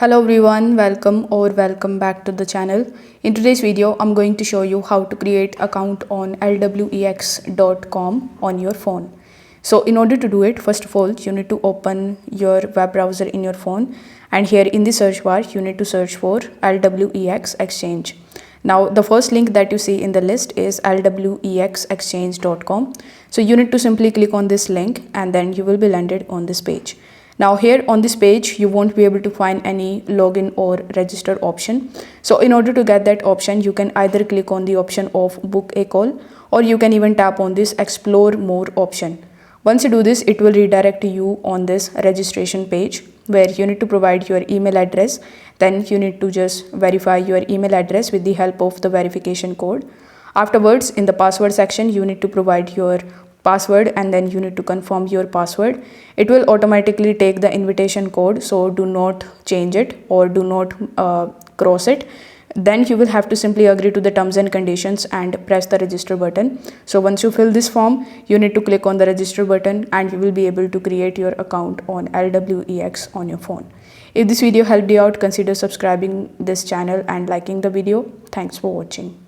Hello everyone, welcome back to the channel. In today's video, I'm going to show you how to create account on LWEX.com on your phone. So in order to do it, first of all, you need to open your web browser in your phone, and here in the search bar, you need to search for LWEX Exchange. Now the first link that you see in the list is LWEXexchange.com. So you need to simply click on this link and then you will be landed on this page. Now here on this page, you won't be able to find any login or register option. So in order to get that option, you can either click on the option of book a call, or you can even tap on this explore more option. Once you do this, it will redirect you on this registration page where you need to provide your email address. Then you need to just verify your email address with the help of the verification code. Afterwards, in the password section, you need to provide your password and then you need to confirm your password. It will automatically take the invitation code, so do not change it or do not cross it. Then you will have to simply agree to the terms and conditions and press the register button. So once you fill this form, you need to click on the register button and you will be able to create your account on LWEX on your phone. If this video helped you out, consider subscribing this channel and liking the video. Thanks for watching.